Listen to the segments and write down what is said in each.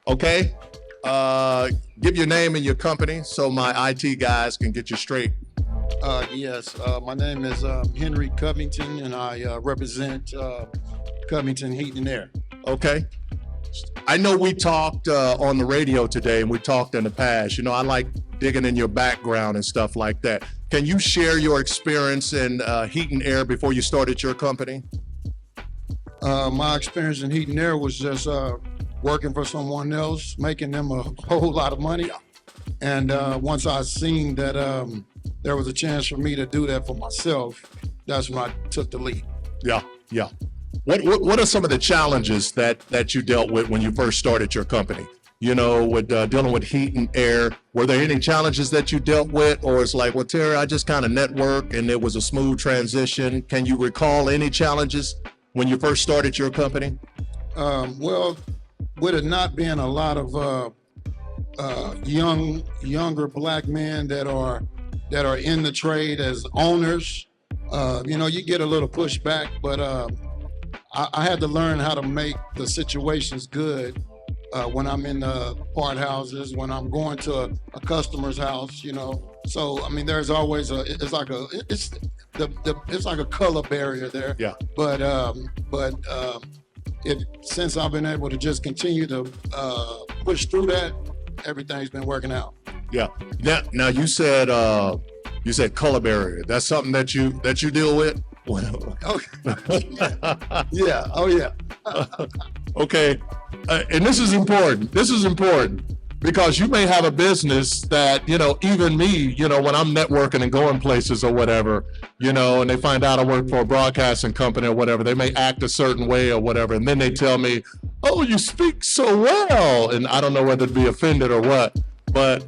Okay. Give your name and your company so my IT guys can get you straight. Yes, my name is Henry Covington, and I represent Covington Heat and Air. Okay. I know we talked on the radio today, and we talked in the past. You know, I like digging in your background and stuff like that. Can you share your experience in heat and air before you started your company? My experience in Heat and Air was just working for someone else, making them a whole lot of money. And once I seen that there was a chance for me to do that for myself, that's when I took the lead. Yeah. What are some of the challenges that you dealt with when you first started your company? You know, with dealing with heat and air, were there any challenges that you dealt with, or it's like, well, Terry, I just kind of network and it was a smooth transition? Can you recall any challenges when you first started your company? Well, with it not being a lot of younger black men that are in the trade as owners, you know, you get a little pushback, but I had to learn how to make the situations good when I'm in the part houses, when I'm going to a customer's house, you know. So I mean, there's always it's like a color barrier there. Yeah. But since I've been able to just continue to push through that, everything's been working out. Yeah. Now you said color barrier. That's something that you deal with. Yeah. Oh yeah. Okay. And this is important. Because you may have a business that, you know, even me, you know, when I'm networking and going places or whatever, you know, and they find out I work for a broadcasting company or whatever, they may act a certain way or whatever. And then they tell me, oh, you speak so well. And I don't know whether to be offended or what, but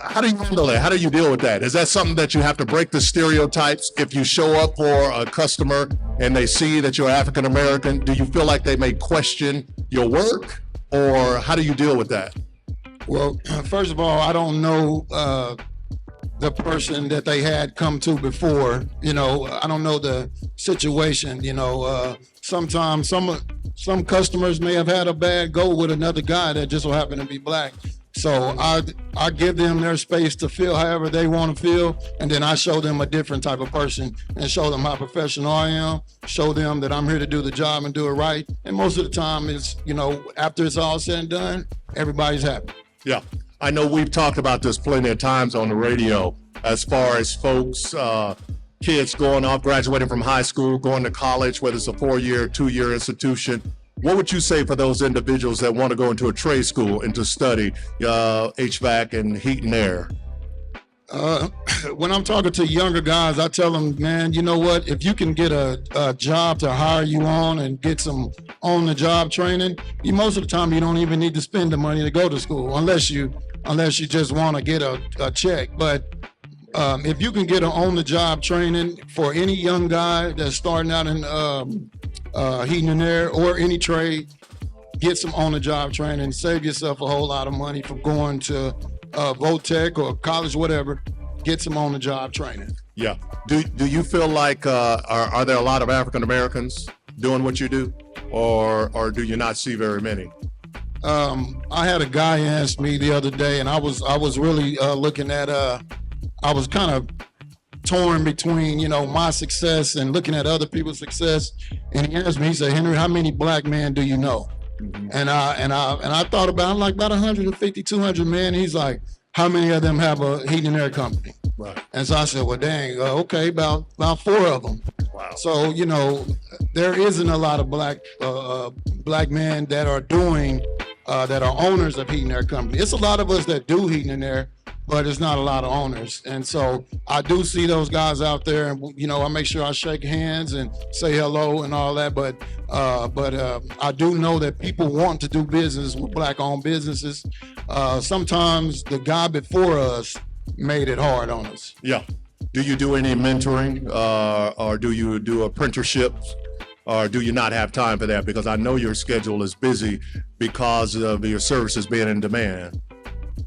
how do you handle it? How do you deal with that? Is that something that you have to break the stereotypes? If you show up for a customer and they see that you're African American, do you feel like they may question your work? Or how do you deal with that? Well, first of all, I don't know the person that they had come to before. You know, I don't know the situation. You know, sometimes some customers may have had a bad go with another guy that just so happened to be black. So I give them their space to feel however they want to feel, and then I show them a different type of person and show them how professional I am, show them that I'm here to do the job and do it right. And most of the time it's, you know, after it's all said and done, everybody's happy. Yeah, I know we've talked about this plenty of times on the radio as far as folks, kids going off, graduating from high school, going to college, whether it's a 4-year, 2-year institution. What would you say for those individuals that want to go into a trade school and to study HVAC and heat and air? When I'm talking to younger guys, I tell them, man, you know what? If you can get a job to hire you on and get some on-the-job training, most of the time you don't even need to spend the money to go to school unless you just want to get a check. But if you can get an on-the-job training for any young guy that's starting out in heating and air or any trade, get some on-the-job training, save yourself a whole lot of money from going to Votech or college, whatever. Get some on-the-job training. Yeah. Do you feel like are there a lot of African Americans doing what you do, or do you not see very many? I had a guy ask me the other day, and I was really looking at I was kind of torn between, you know, my success and looking at other people's success. And he asked me, he said, Henry, how many black men do you know? Mm-hmm. And I thought about about 150, 200 men. He's like, how many of them have a heat and air company? Right. And so I said, well, dang, okay, about 4 of them. Wow. So, you know, there isn't a lot of black men that are doing, that are owners of heat and air company. It's a lot of us that do heat and air, but it's not a lot of owners. And so I do see those guys out there, and, you know, I make sure I shake hands and say hello and all that. But I do know that people want to do business with black-owned businesses. Sometimes the guy before us made it hard on us. Yeah. Do you do any mentoring, or do you do apprenticeships, or do you not have time for that? Because I know your schedule is busy because of your services being in demand.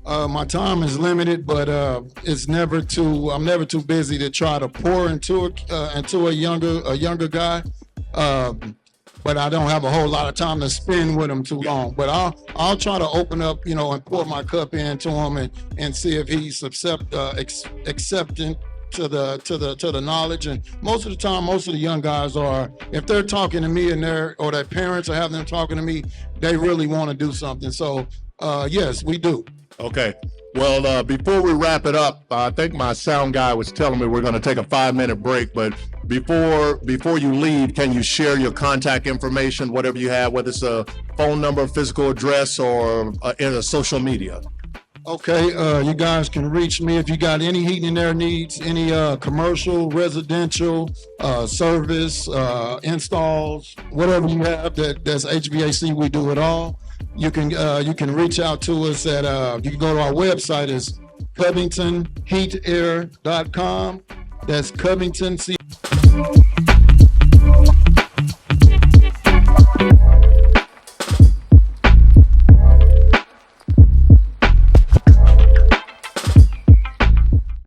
My time is limited, but I'm never too busy to try to pour into a younger guy. but I don't have a whole lot of time to spend with them too long. But I'll try to open up, you know, and pour my cup into him and see if he's accepting to the knowledge. And most of the time, most of the young guys are, if they're talking to me and their parents are having them talking to me, they really want to do something. So yes, we do. Okay. Well, before we wrap it up, I think my sound guy was telling me we're going to take a 5-minute break. But before you leave, can you share your contact information, whatever you have, whether it's a phone number, physical address, or in a social media? Okay, you guys can reach me if you got any heating and air needs, any commercial, residential, service, installs, whatever you have that's HVAC, we do it all. You can reach out to us at you can go to our website is covingtonheatair.com. That's Covington,